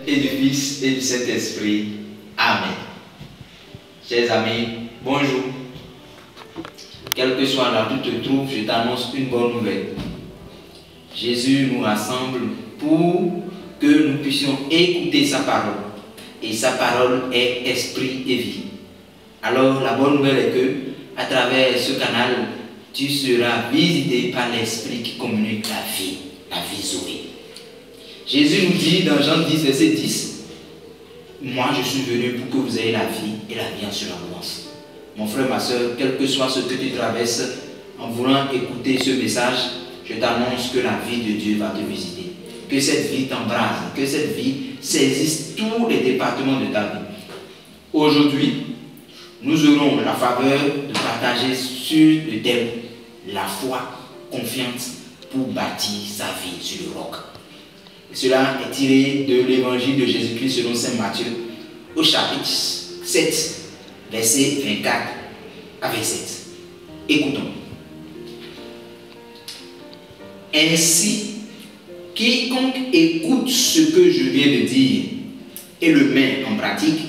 et du Fils et du Saint-Esprit. Amen. Chers amis, bonjour. Quel que soit là où tu te trouves, je t'annonce une bonne nouvelle. Jésus nous rassemble pour que nous puissions écouter sa parole. Et sa parole est esprit et vie. Alors la bonne nouvelle est que, à travers ce canal, tu seras visité par l'esprit qui communique la vie sauvée. Jésus nous dit dans Jean 10, verset 10, « Moi je suis venu pour que vous ayez la vie et la vie en surabondance. » Mon frère, ma soeur, quel que soit ce que tu traverses, en voulant écouter ce message, je t'annonce que la vie de Dieu va te visiter. Que cette vie t'embrase, que cette vie saisisse tous les départements de ta vie. Aujourd'hui, nous aurons la faveur de partager sur le thème « La foi confiante pour bâtir sa vie sur le roc ». Cela est tiré de l'évangile de Jésus-Christ selon saint Matthieu au chapitre 7, verset 24 à 27. Écoutons. Ainsi, quiconque écoute ce que je viens de dire et le met en pratique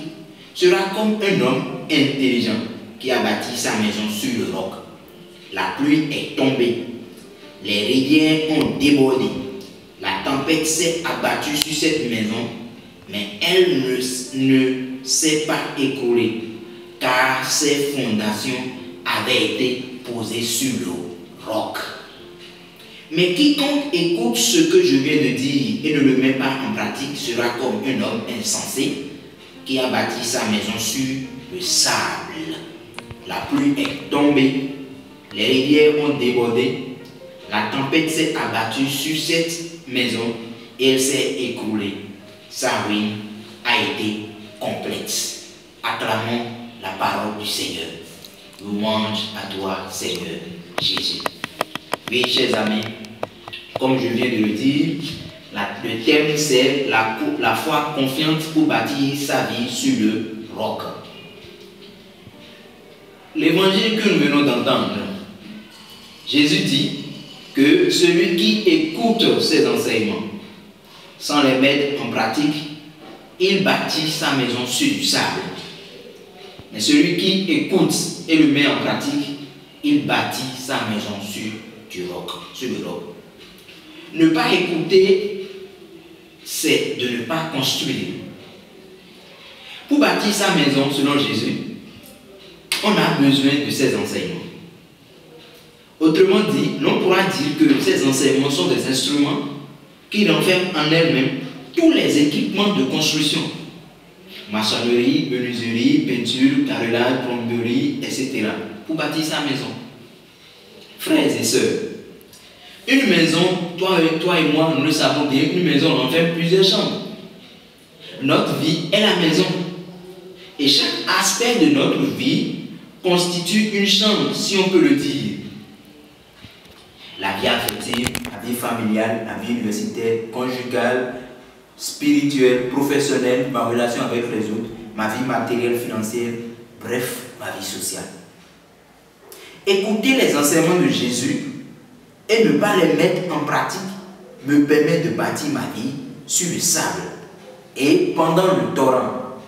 sera comme un homme intelligent qui a bâti sa maison sur le roc. La pluie est tombée, les rivières ont débordé, la tempête s'est abattue sur cette maison, mais elle ne s'est pas écroulée, car ses fondations avaient été posées sur le roc. Mais quiconque écoute ce que je viens de dire et ne le met pas en pratique sera comme un homme insensé qui a bâti sa maison sur le sable. La pluie est tombée, les rivières ont débordé, la tempête s'est abattue sur cette maison et elle s'est écroulée. Sa ruine a été complète. Acclamons la parole du Seigneur. Louange à toi, Seigneur Jésus. Oui, chers amis, comme je viens de le dire, le thème c'est la foi confiante pour bâtir sa vie sur le roc. L'évangile que nous venons d'entendre, Jésus dit que celui qui écoute ses enseignements sans les mettre en pratique, il bâtit sa maison sur du sable. Mais celui qui écoute et le met en pratique, il bâtit sa maison sur le roc. Ne pas écouter, c'est de ne pas construire. Pour bâtir sa maison selon Jésus, on a besoin de ces enseignements. Autrement dit, l'on pourra dire que ces enseignements sont des instruments qui renferment en elles-mêmes tous les équipements de construction. Maçonnerie, menuiserie, peinture, carrelage, plomberie, etc. pour bâtir sa maison. Frères et sœurs, une maison, toi et moi, nous le savons bien, une maison renferme plusieurs chambres. Notre vie est la maison. Et chaque aspect de notre vie constitue une chambre, si on peut le dire. La vie affective, la vie familiale, la vie universitaire, conjugale, spirituelle, professionnelle, ma relation avec les autres, ma vie matérielle, financière, bref, ma vie sociale. Écouter les enseignements de Jésus et ne pas les mettre en pratique me permet de bâtir ma vie sur le sable. Et pendant le torrent,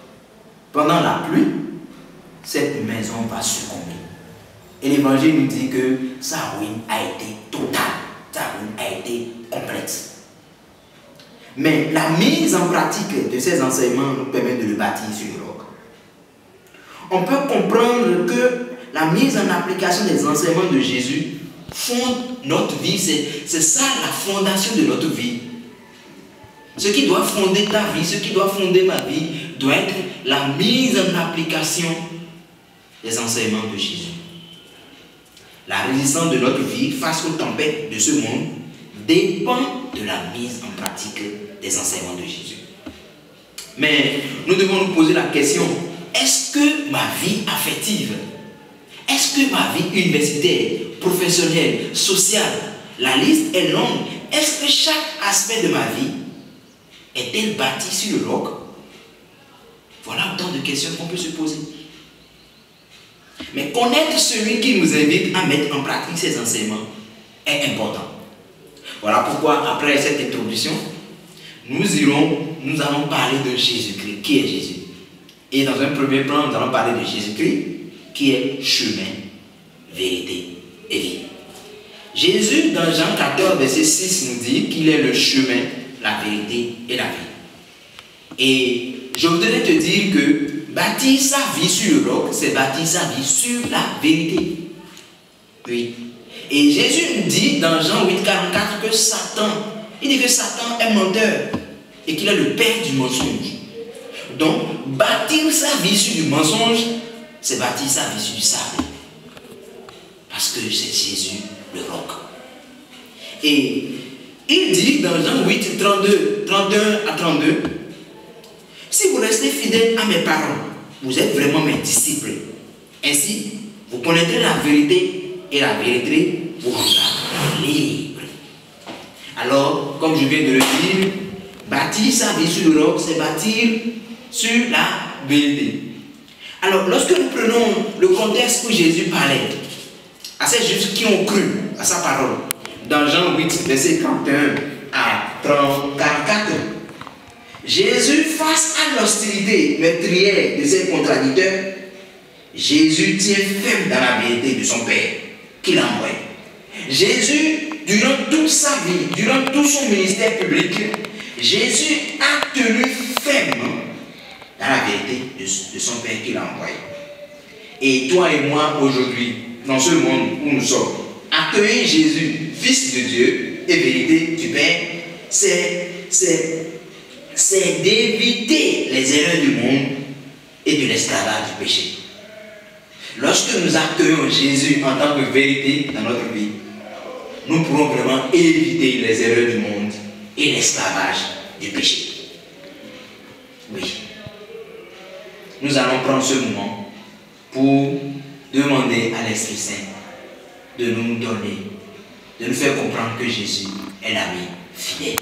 pendant la pluie, cette maison va succomber. Et l'évangile nous dit que sa ruine a été totale, sa ruine a été complète. Mais la mise en pratique de ces enseignements nous permet de le bâtir sur le roc. On peut comprendre que la mise en application des enseignements de Jésus fonde notre vie. C'est ça la fondation de notre vie. Ce qui doit fonder ta vie, ce qui doit fonder ma vie, doit être la mise en application des enseignements de Jésus. La résistance de notre vie face aux tempêtes de ce monde dépend de la mise en pratique des enseignements de Jésus. Mais nous devons nous poser la question, est-ce que ma vie affective, est-ce que ma vie universitaire, professionnelle, sociale, la liste est longue, est-ce que chaque aspect de ma vie est-elle bâtie sur le roc? Voilà autant de questions qu'on peut se poser. Mais connaître celui qui nous invite à mettre en pratique ces enseignements est important. Voilà pourquoi, après cette introduction, nous allons parler de Jésus-Christ. Qui est Jésus? Et dans un premier plan, nous allons parler de Jésus-Christ, qui est chemin, vérité et vie. Jésus, dans Jean 14, verset 6, nous dit qu'il est le chemin, la vérité et la vie. Et je voudrais te dire que bâtir sa vie sur le roc, c'est bâtir sa vie sur la vérité. Oui. Et Jésus nous dit dans Jean 8, 44 que Satan, il dit que Satan est menteur et qu'il est le père du mensonge. Donc, bâtir sa vie sur du mensonge, c'est bâtir sa vie sur du sable. Parce que c'est Jésus, le roc. Et il dit dans Jean 8, 31 à 32, si vous restez fidèles à mes paroles, vous êtes vraiment mes disciples. Ainsi, vous connaîtrez la vérité et la vérité vous rendra libre. Alors, comme je viens de le dire, bâtir sa vie sur le roc, c'est bâtir sur la vérité. Alors, lorsque nous prenons le contexte où Jésus parlait à ces Juifs qui ont cru à sa parole, dans Jean 8, verset 41 à 44, Jésus, face à l'hostilité meurtrière de ses contradicteurs, Jésus tient ferme dans la vérité de son Père, qu'il a envoyé. Jésus, durant toute sa vie, durant tout son ministère public, Jésus a tenu ferme dans la vérité de son Père qu'il a envoyé. Et toi et moi, aujourd'hui, dans ce monde où nous sommes, accueillir Jésus, Fils de Dieu et vérité du Père, c'est d'éviter les erreurs du monde et de l'esclavage du péché. Lorsque nous accueillons Jésus en tant que vérité dans notre vie, nous pourrons vraiment éviter les erreurs du monde et l'esclavage du péché. Oui. Nous allons prendre ce moment pour demander à l'Esprit Saint de nous donner, de nous faire comprendre que Jésus est l'ami fidèle.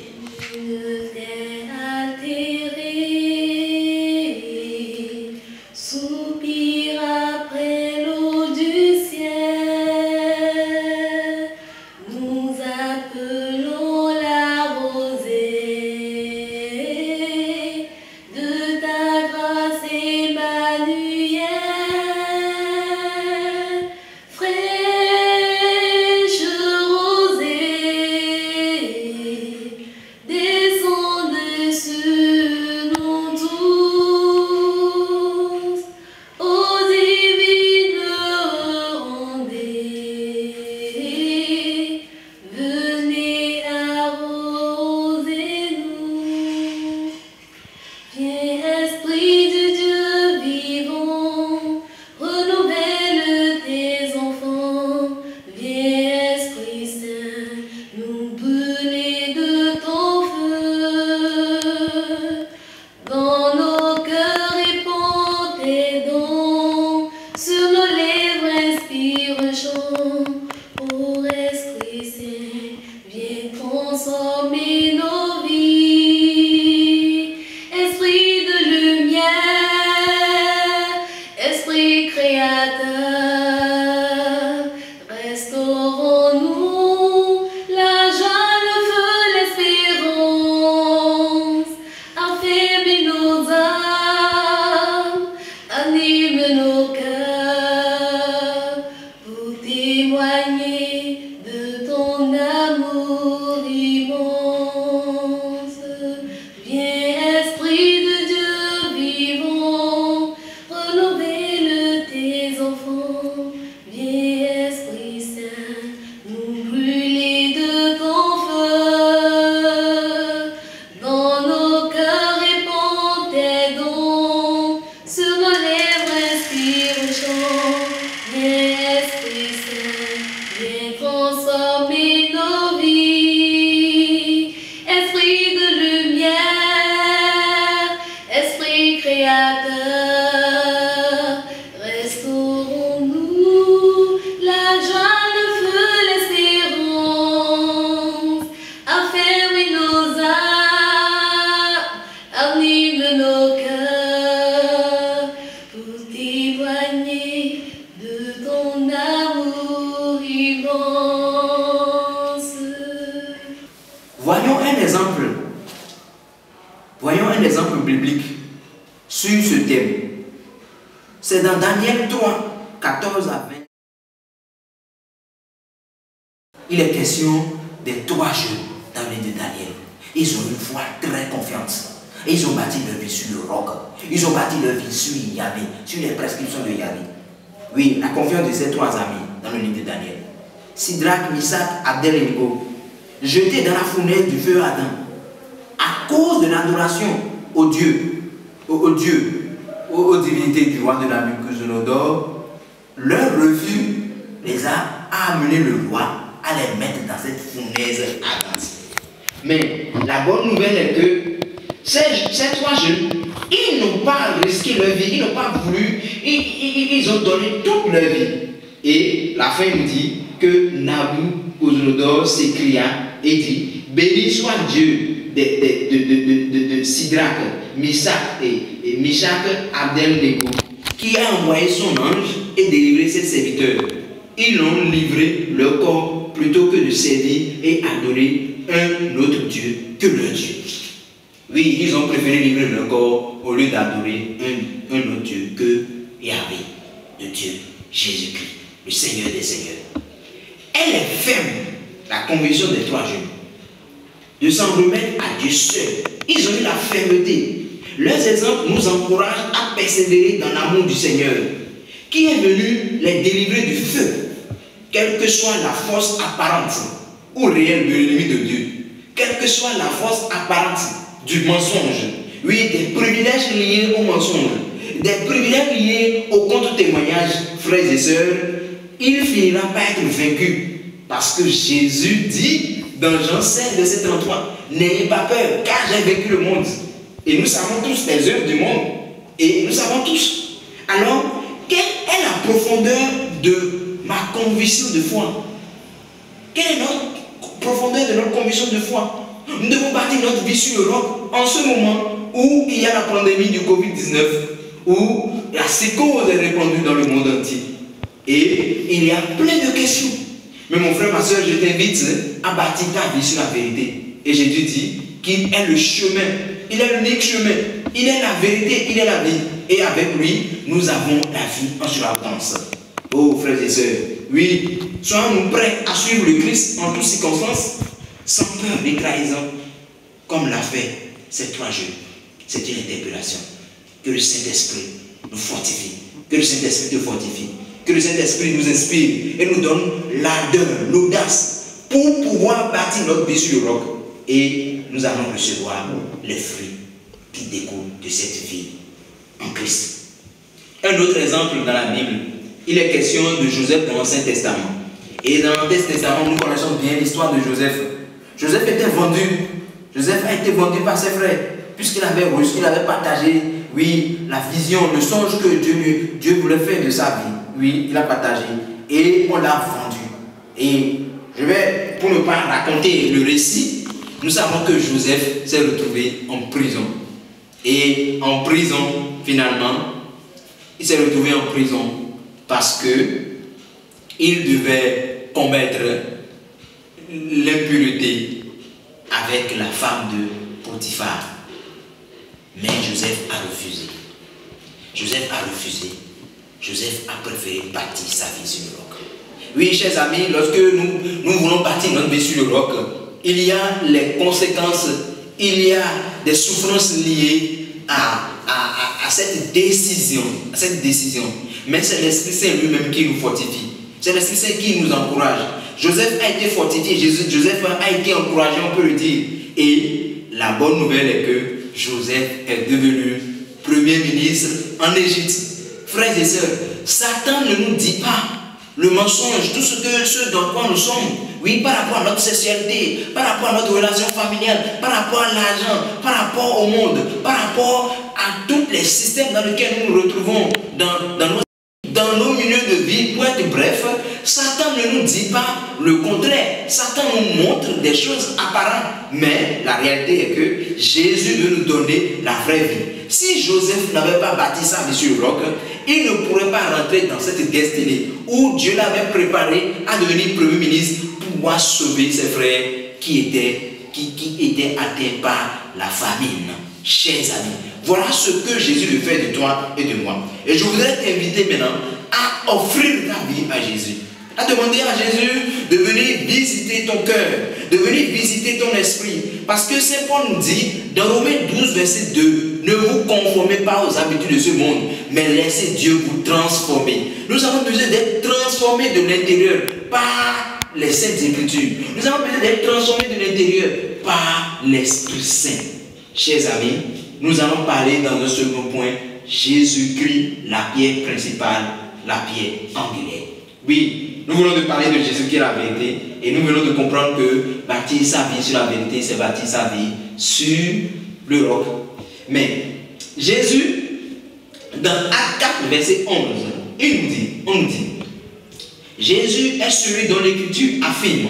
Soupir après l'eau du ciel, nous appelons la rosée de ta grâce Emmanuel, fraîche rosée, descends. Voyons un exemple biblique sur ce thème. C'est dans Daniel 3, 14 à 20. Il est question des 3 jeunes dans le livre de Daniel. Ils ont une foi très confiante. Ils ont bâti leur vie sur le roc. Ils ont bâti leur vie sur Yahvé, sur les prescriptions de Yahvé. Oui, la confiance de ces 3 amis dans le livre de Daniel. Sidrac, Misach, Abdel-Nego, jetés dans la fournaise du feu ardent, à cause de l'adoration aux dieux, aux divinités du roi de Nabuchodonosor, leur refus les a amené le roi à les mettre dans cette fournaise ardente. Mais la bonne nouvelle est que ces 3 jeunes, ils n'ont pas risqué leur vie, ils n'ont pas voulu, ils ont donné toute leur vie. Et la fin nous dit que Nabuchodonosor s'écria et dit, béni soit Dieu de Sidrac, Misach et Meshach Abdel-Nego, qui a envoyé son ange et délivré ses serviteurs. Ils ont livré leur corps plutôt que de servir et adorer un autre Dieu que leur Dieu. Oui, ils ont préféré livrer leur corps au lieu d'adorer un autre Dieu que Yahvé, le Dieu Jésus-Christ, le Seigneur des Seigneurs. Elle est ferme, la conviction des 3 jeunes, de s'en remettre à Dieu seul. Ils ont eu la fermeté. Leurs exemples nous encouragent à persévérer dans l'amour du Seigneur, qui est venu les délivrer du feu, quelle que soit la force apparente ou réelle de l'ennemi de Dieu, quelle que soit la force apparente du mensonge, oui, des privilèges liés au mensonge, des privilèges liés au contre-témoignage, frères et sœurs, il finira par être vaincu, parce que Jésus dit dans Jean 16, verset 33, n'ayez pas peur, car j'ai vaincu le monde. Et nous savons tous les œuvres du monde, et nous savons tous. Alors, quelle est la profondeur de ma conviction de foi? Quelle est notre profondeur de notre conviction de foi? Nous devons bâtir notre vie sur le roc en ce moment où il y a la pandémie du Covid-19, où la psychose est répandue dans le monde entier. Et il y a plein de questions. Mais mon frère, ma soeur, je t'invite à bâtir ta vie sur la vérité. Et Jésus dit qu'il est le chemin, il est l'unique chemin, il est la vérité, il est la vie. Et avec lui, nous avons la vie en surabondance. Oh frères et sœurs, oui, soyons-nous prêts à suivre le Christ en toutes circonstances, sans peur des trahisons, comme l'a fait ces 3 jeunes. C'est une interpellation. Que le Saint-Esprit nous fortifie, que le Saint-Esprit te fortifie, que le Saint-Esprit nous inspire et nous donne l'ardeur, l'audace pour pouvoir bâtir notre vie sur le roc. Et nous allons recevoir les fruits qui découlent de cette vie en Christ. Un autre exemple dans la Bible, il est question de Joseph dans l'Ancien Testament. Et dans l'Ancien Testament, nous connaissons bien l'histoire de Joseph. Joseph était vendu. Joseph a été vendu par ses frères, puisqu'il avait reçu, il avait partagé, oui, la vision, le songe que Dieu voulait faire de sa vie. Oui, il a partagé. Et on l'a vendu. Et je vais, pour ne pas raconter le récit, nous savons que Joseph s'est retrouvé en prison. Et en prison, finalement, il s'est retrouvé en prison parce que il devait commettre l'impureté avec la femme de Potiphar. Mais Joseph a refusé. Joseph a refusé. Joseph a préféré bâtir sa vie sur le roc. Oui, chers amis, lorsque nous voulons bâtir notre vie sur le roc, il y a les conséquences, il y a des souffrances liées à cette décision. Mais c'est l'Esprit Saint lui-même qui nous fortifie. C'est l'Esprit Saint qui nous encourage. Joseph a été fortifié, Joseph a été encouragé, on peut le dire. Et la bonne nouvelle est que Joseph est devenu premier ministre en Égypte. Frères et sœurs, Satan ne nous dit pas le mensonge, tout ce dans quoi nous sommes. Oui, par rapport à notre sexualité, par rapport à notre relation familiale, par rapport à l'argent, par rapport au monde, par rapport à tous les systèmes dans lesquels nous nous retrouvons dans nos milieux de vie. Pour être bref, Satan ne nous dit pas le contraire. Satan nous montre des choses apparentes. Mais la réalité est que Jésus veut nous donner la vraie vie. Si Joseph n'avait pas bâti sa vie sur le roc, il ne pourrait pas rentrer dans cette destinée où Dieu l'avait préparé à devenir premier ministre pour pouvoir sauver ses frères qui étaient atteints par la famine. chers amis. Voilà ce que Jésus veut faire de toi et de moi. Et je voudrais t'inviter maintenant à offrir ta vie à Jésus. À demander à Jésus de venir visiter ton cœur, de venir visiter ton esprit. Parce que Saint Paul nous dit, dans Romains 12, verset 2, ne vous conformez pas aux habitudes de ce monde, mais laissez Dieu vous transformer. Nous avons besoin d'être transformés de l'intérieur par les Saintes Écritures. Nous avons besoin d'être transformés de l'intérieur par l'Esprit Saint. Chers amis, nous allons parler dans un second point, Jésus-Christ, la pierre principale, la pierre angulaire. Oui, nous venons de parler de Jésus qui est la vérité et nous venons de comprendre que bâtir sa vie sur la vérité, c'est bâtir sa vie sur le roc. Mais Jésus, dans Actes 4, verset 11, on nous dit, Jésus est celui dont l'Écriture affirme,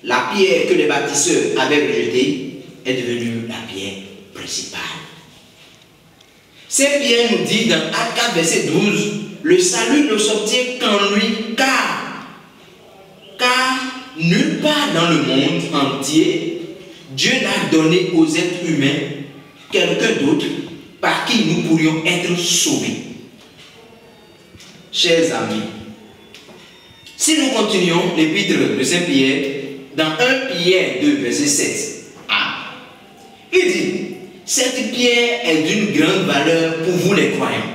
la pierre que les bâtisseurs avaient rejetée est devenue la pierre principale. Saint Pierre nous dit dans Actes 4, verset 12, le salut ne s'obtient qu'en lui, car nulle part dans le monde entier, Dieu n'a donné aux êtres humains quelqu'un d'autre par qui nous pourrions être sauvés. Chers amis, si nous continuons l'épître de Saint Pierre, dans 1 Pierre 2, verset 7, il dit, cette pierre est d'une grande valeur pour vous les croyants.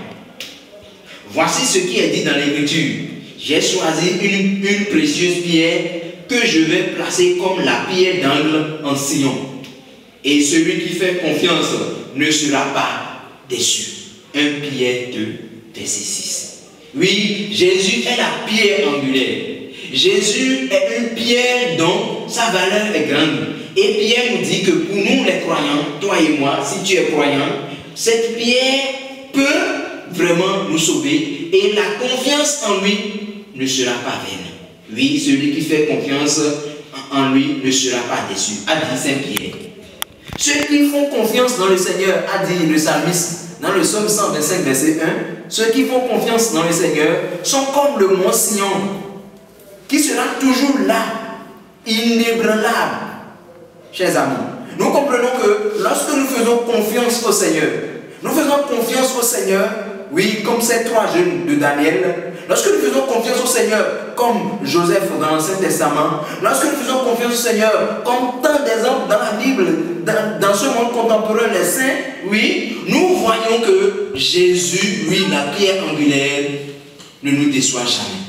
Voici ce qui est dit dans l'Écriture. J'ai choisi une précieuse pierre que je vais placer comme la pierre d'angle en Sion. Et celui qui fait confiance ne sera pas déçu. 1 Pierre 2, verset 6. Oui, Jésus est la pierre angulaire. Jésus est une pierre dont sa valeur est grande. Et Pierre nous dit que pour nous les croyants, toi et moi, si tu es croyant, cette pierre peut vraiment nous sauver et la confiance en lui ne sera pas vaine. Oui, celui qui fait confiance en lui ne sera pas déçu, a dit Saint Pierre. Ceux qui font confiance dans le Seigneur, a dit le psalmiste dans le psaume 125, verset 1, ceux qui font confiance dans le Seigneur sont comme le mont Sion, qui sera toujours là, inébranlable. Chers amis, nous comprenons que lorsque nous faisons confiance au Seigneur, oui, comme ces trois jeunes de Daniel, lorsque nous faisons confiance au Seigneur, comme Joseph dans l'Ancien Testament, lorsque nous faisons confiance au Seigneur, comme tant d'exemples dans la Bible, dans ce monde contemporain, les saints, oui, nous voyons que Jésus, oui, la pierre angulaire, ne nous déçoit jamais.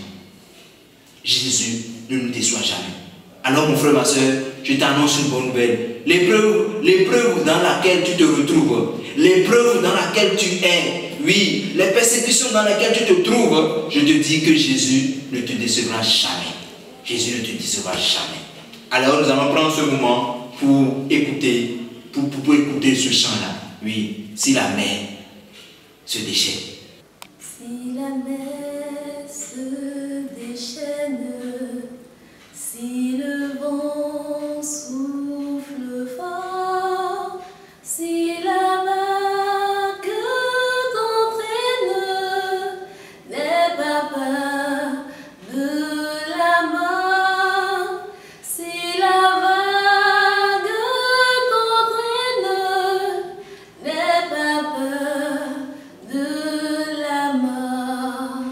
Jésus ne nous déçoit jamais. Alors mon frère, ma soeur, je t'annonce une bonne nouvelle. L'épreuve dans laquelle tu te retrouves, l'épreuve dans laquelle tu es, oui, les persécutions dans lesquelles tu te trouves, je te dis que Jésus ne te décevra jamais. Jésus ne te décevra jamais. Alors nous allons prendre ce moment pour écouter, pour écouter ce chant-là. Oui, si la mer se déchaîne. Si la mer se déchaîne, si le vent souffle fort, si la vague t'entraîne, n'aie pas peur de la mort. Si la vague t'entraîne, n'aie pas peur de la mort.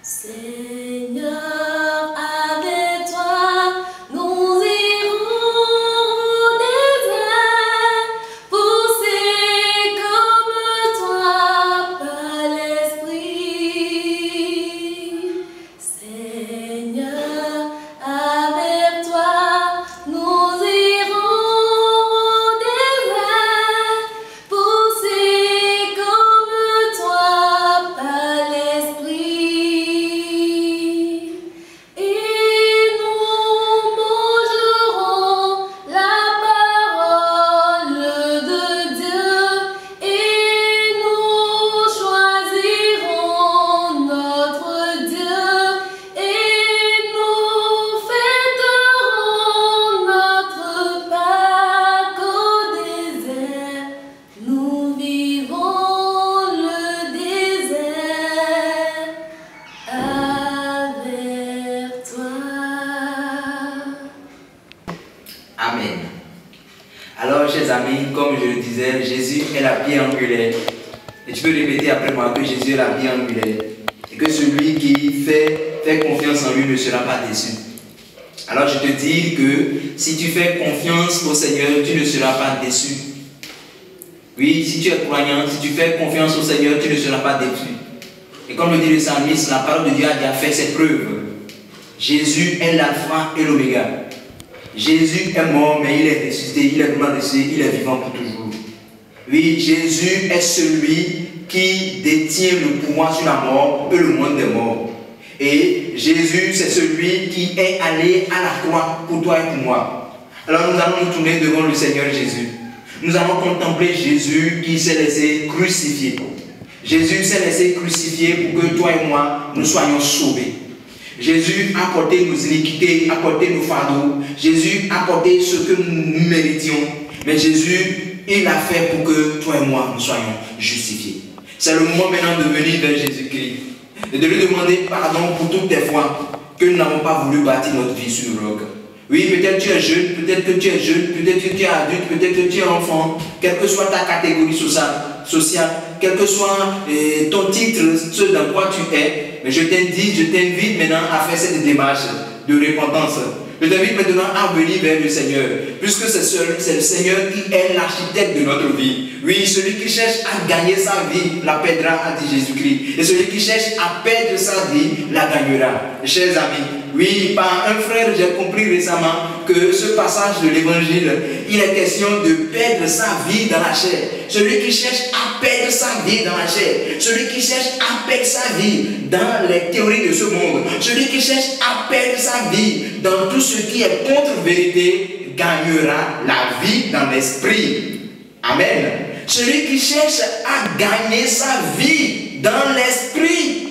Seigneur, avec toi, nous irons au désert, poussés comme toi par l'Esprit. Seigneur, avec toi, nous irons au désert, poussés comme toi par l'Esprit. Et nous mangerons la parole de Dieu et nous choisirons notre Dieu et nous fêterons notre Pâques au désert. Nous vivons le désert avec toi. Amen. Alors, chers amis, comme je le disais, Jésus est la pierre angulaire. Et tu peux répéter après moi que Jésus est la pierre angulaire. Et que celui qui fait confiance en lui ne sera pas déçu. Alors, je te dis que si tu fais confiance au Seigneur, tu ne seras pas déçu. Oui, si tu es croyant, si tu fais confiance au Seigneur, tu ne seras pas déçu. Et comme le dit le psalmiste, la parole de Dieu a déjà fait ses preuves. Jésus est l'alpha et l'oméga. Jésus est mort, mais il est ressuscité, il est vraiment ressuscité, il est vivant pour toujours. Oui, Jésus est celui qui détient le pouvoir sur la mort et le monde des morts. Et Jésus, c'est celui qui est allé à la croix pour toi et pour moi. Alors nous allons nous tourner devant le Seigneur Jésus. Nous allons contempler Jésus qui s'est laissé crucifier. Jésus s'est laissé crucifier pour que toi et moi, nous soyons sauvés. Jésus a porté nos iniquités, a porté nos fardeaux. Jésus a porté ce que nous méritions. Mais Jésus, il l'a fait pour que toi et moi, nous soyons justifiés. C'est le moment maintenant de venir vers Jésus-Christ et de lui demander pardon pour toutes les fois que nous n'avons pas voulu bâtir notre vie sur le roc. Oui, peut-être tu es jeune, peut-être que tu es jeune, peut-être que tu es adulte, peut-être que tu es enfant, quelle que soit ta catégorie sociale, quel que soit ton titre, ce dans quoi tu es. Mais je t'invite maintenant à faire cette démarche de repentance. Je t'invite maintenant à venir vers le Seigneur, puisque c'est le Seigneur qui est l'architecte de notre vie. Oui, celui qui cherche à gagner sa vie la perdra, a dit Jésus-Christ. Et celui qui cherche à perdre sa vie la gagnera. Chers amis, oui, par un frère, j'ai compris récemment que ce passage de l'évangile, il est question de perdre sa vie dans la chair. Celui qui cherche à perdre sa vie dans la chair, celui qui cherche à perdre sa vie dans les théories de ce monde, celui qui cherche à perdre sa vie dans tout ce qui est contre-vérité, gagnera la vie dans l'esprit. Amen. Celui qui cherche à gagner sa vie dans l'esprit,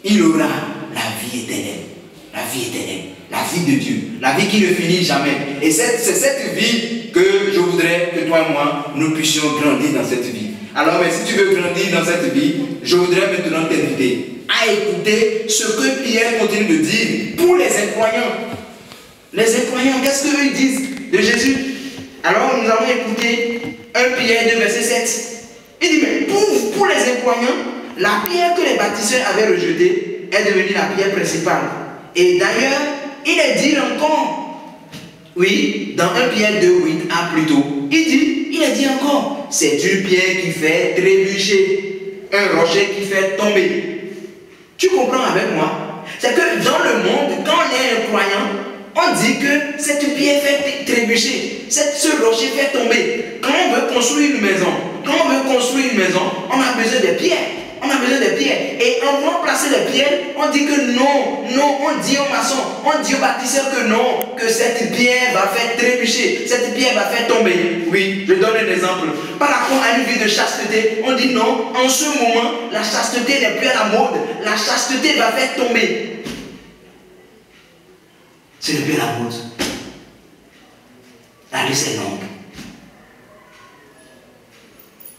il aura la vie éternelle. La vie éternelle, la vie de Dieu, la vie qui ne finit jamais. Et c'est cette vie que je voudrais que toi et moi, nous puissions grandir dans cette vie. Alors, mais si tu veux grandir dans cette vie, je voudrais maintenant t'inviter à écouter ce que Pierre continue de dire pour les incroyants. Les incroyants, qu'est-ce qu'ils disent de Jésus? Alors, nous allons écouter 1 Pierre 2, verset 7. Il dit, mais pour les incroyants, la pierre que les bâtisseurs avaient rejetée est devenue la pierre principale. Et d'ailleurs, il est dit encore, oui, dans 1 Pierre 2, 8a plutôt, il est dit encore, c'est une pierre qui fait trébucher, un rocher qui fait tomber. Tu comprends avec moi? C'est que dans le monde, quand on est un croyant, on dit que cette pierre fait trébucher, ce rocher fait tomber. Quand on veut construire une maison, on a besoin de pierres. On a besoin de pierres. Et en voulant placer les pierres, on dit que non, on dit aux maçons, on dit aux bâtisseurs que non, que cette pierre va faire trébucher, cette pierre va faire tomber. Oui, je donne un exemple. Par rapport à une vie de chasteté, on dit non, en ce moment, la chasteté n'est plus à la mode, la chasteté va faire tomber. Ce n'est plus à la mode. La liste est longue.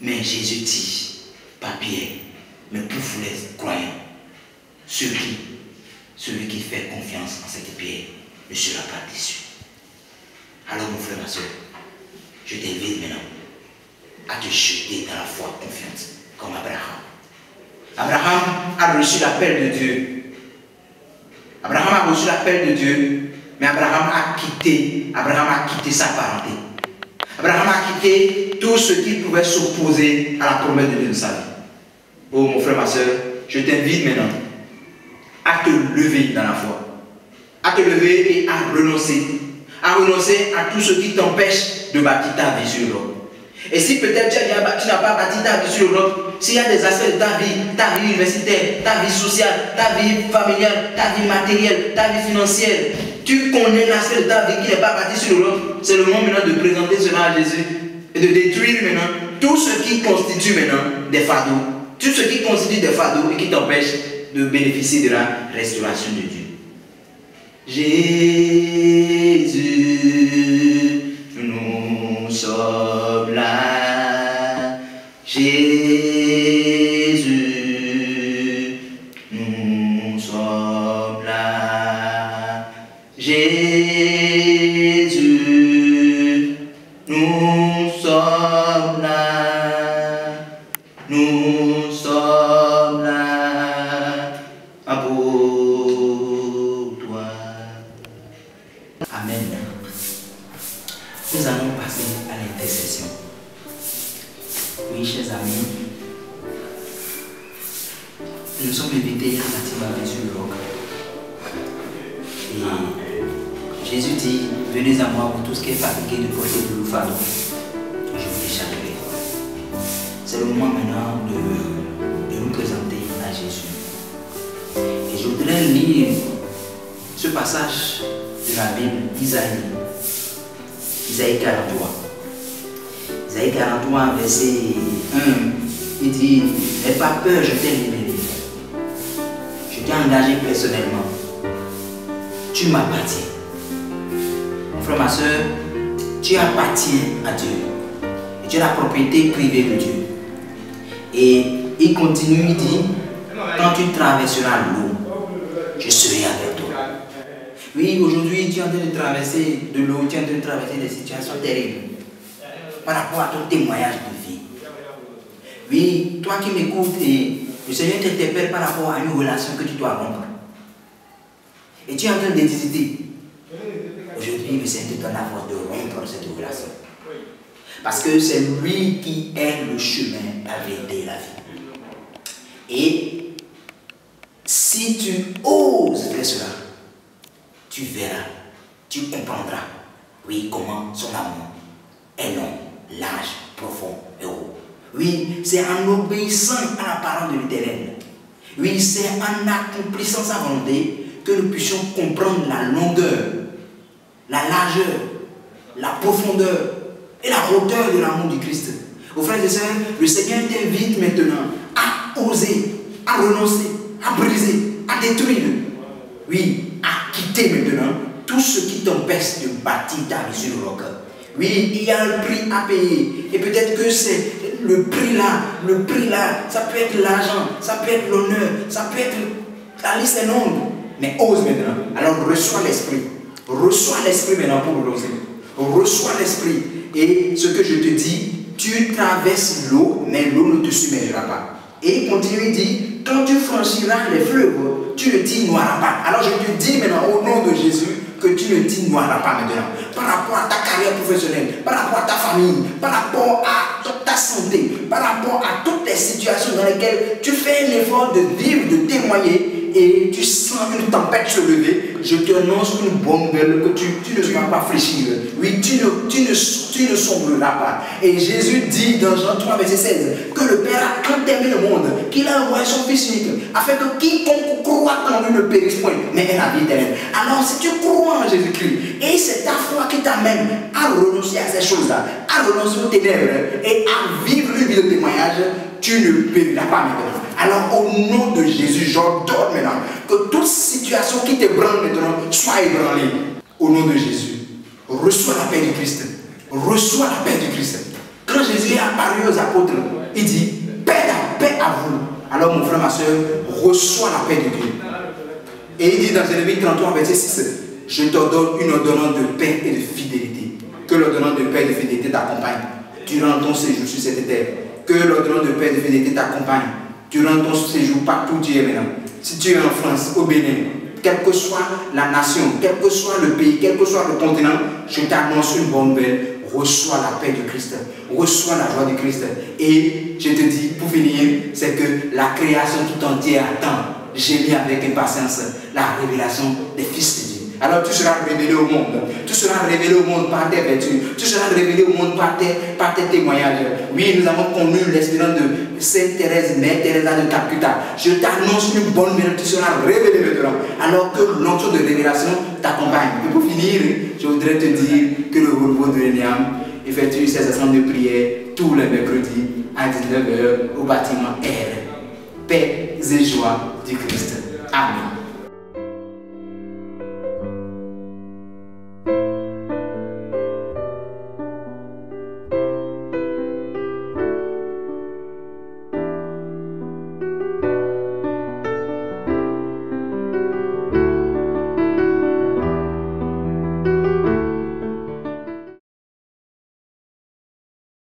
Mais Jésus dit, pas Pierre, mais pour vous les croyants, celui qui fait confiance en cette pierre ne sera pas déçu. Alors mon frère, ma soeur, je t'invite maintenant à te jeter dans la foi confiante comme Abraham. Abraham a reçu l'appel de Dieu. a reçu l'appel de Dieu, mais Abraham a quitté sa parenté. Abraham a quitté tout ce qui pouvait s'opposer à la promesse de Dieu de sa vie. Oh mon frère, ma soeur, je t'invite maintenant à te lever dans la foi, à te lever et à renoncer à tout ce qui t'empêche de bâtir ta vie sur l'autre. Et si peut-être tu n'as pas bâti ta vie sur l'autre, s'il y a des aspects de ta vie universitaire, ta vie sociale, ta vie familiale, ta vie matérielle, ta vie financière, tu connais l'aspect de ta vie qui n'est pas bâti sur l'autre, c'est le moment maintenant de présenter cela à Jésus et de détruire maintenant tout ce qui constitue maintenant des fardeaux, tout ce qui constitue des fardeaux et qui t'empêche de bénéficier de la restauration de Dieu. Jésus, nous sommes là. Jésus, nous sommes là. Jésus, nous sommes là. Nous sommes là pour toi. Amen. Nous allons passer à l'intercession. Oui, chers amis, nous sommes invités à bâtir ma vie sur le roc. Et Jésus dit, venez à moi pour tout ce qui est fatigué de porter de fardeau. Je vous déchargerai. C'est le moment maintenant de nous présenter à Jésus. Et je voudrais lire ce passage de la Bible d'Isaïe. Isaïe 43. Isaïe 43, verset 1, il dit, n'aie pas peur, je t'ai libéré. Je t'ai engagé personnellement. Tu m'appartiens. Mon frère, ma soeur, tu appartiens à Dieu. Et tu es la propriété privée de Dieu. Et il continue, il dit, quand tu traverseras l'eau, je serai avec toi. Oui, aujourd'hui, tu es en train de traverser de l'eau, tu es en train de traverser des situations terribles par rapport à ton témoignage de vie. Oui, toi qui m'écoutes, le Seigneur t'interpelle par rapport à une relation que tu dois rompre. Et tu es en train d'hésiter. Aujourd'hui, le Seigneur te donne la force de rompre cette relation. Parce que c'est lui qui est le chemin, la vérité et la vie. Et si tu oses faire cela, tu verras, tu comprendras, oui, comment son amour est long, large, profond et haut. Oui, c'est en obéissant à la parole de l'Éternel. Oui, c'est en accomplissant sa volonté que nous puissions comprendre la longueur, la largeur, la profondeur et la hauteur de l'amour du Christ. Aux frères et sœurs, le Seigneur t'invite maintenant à oser, à renoncer, à briser, à détruire. Oui, à quitter maintenant tout ce qui t'empêche de bâtir ta vie sur le roc. Oui, il y a un prix à payer. Et peut-être que c'est le prix là, ça peut être l'argent, ça peut être l'honneur, ça peut être la liste est longue. Mais ose maintenant. Alors reçois l'esprit. Reçois l'esprit maintenant pour l'oser. Reçois l'esprit. Et ce que je te dis, tu traverses l'eau, mais l'eau ne te submergera pas. Et il continue, il dit, quand tu franchiras les fleuves, tu ne t'y noieras pas. Alors je te dis maintenant au nom de Jésus que tu ne t'y noieras pas maintenant. Par rapport à ta carrière professionnelle, par rapport à ta famille, par rapport à ta santé, par rapport à toutes les situations dans lesquelles tu fais un effort de vivre, de témoigner, et tu sens une tempête se lever, je te annonce une bonne nouvelle que tu ne vas pas fléchir. Oui, tu ne sombreras pas. Et Jésus dit dans Jean 3, verset 16, que le Père a tant aimé le monde, qu'il a envoyé son Fils unique, afin que quiconque croit en lui ne périsse point, mais ait la vie éternelle. Alors si tu crois en Jésus-Christ, et c'est ta foi qui t'amène à renoncer à ces choses-là, à renoncer aux ténèbres, et à vivre une vie de témoignage, tu ne périras pas maintenant. Alors au nom de Jésus, j'ordonne maintenant que toute situation qui t'ébranle maintenant soit ébranlée. Au nom de Jésus, reçois la paix du Christ. Reçois la paix du Christ. Quand Jésus est apparu aux apôtres, il dit, paix à vous. Alors mon frère, ma soeur, reçois la paix de Dieu. Et il dit dans Jérémie 33, verset 6, je t'ordonne une ordonnance de paix et de fidélité. Que l'ordonnance de paix et de fidélité t'accompagne durant ton séjour sur cette terre. Que l'ordonnance de paix et de fidélité t'accompagne durant ton séjour partout où tu es maintenant. Si tu es en France, au Bénin, quelle que soit la nation, quel que soit le pays, quel que soit le continent, je t'annonce une bonne nouvelle. Reçois la paix du Christ, reçois la joie du Christ. Et je te dis, pour finir, c'est que la création tout entière attend, gémit avec impatience, la révélation des fils de Dieu. Alors tu seras révélé au monde. Tu seras révélé au monde par tes vertus. Tu seras révélé au monde par tes témoignages. Oui, nous avons connu l'espérance de Sainte Thérèse, Mère Teresa de Calcutta. Je t'annonce une bonne nouvelle. Tu seras révélé maintenant. Alors que l'onction de révélation t'accompagne. Et pour finir, je voudrais te dire que le renouveau de l'Énéam effectue ses assemblées de prière tous les mercredis à 19h au bâtiment R. Paix et joie du Christ. Amen.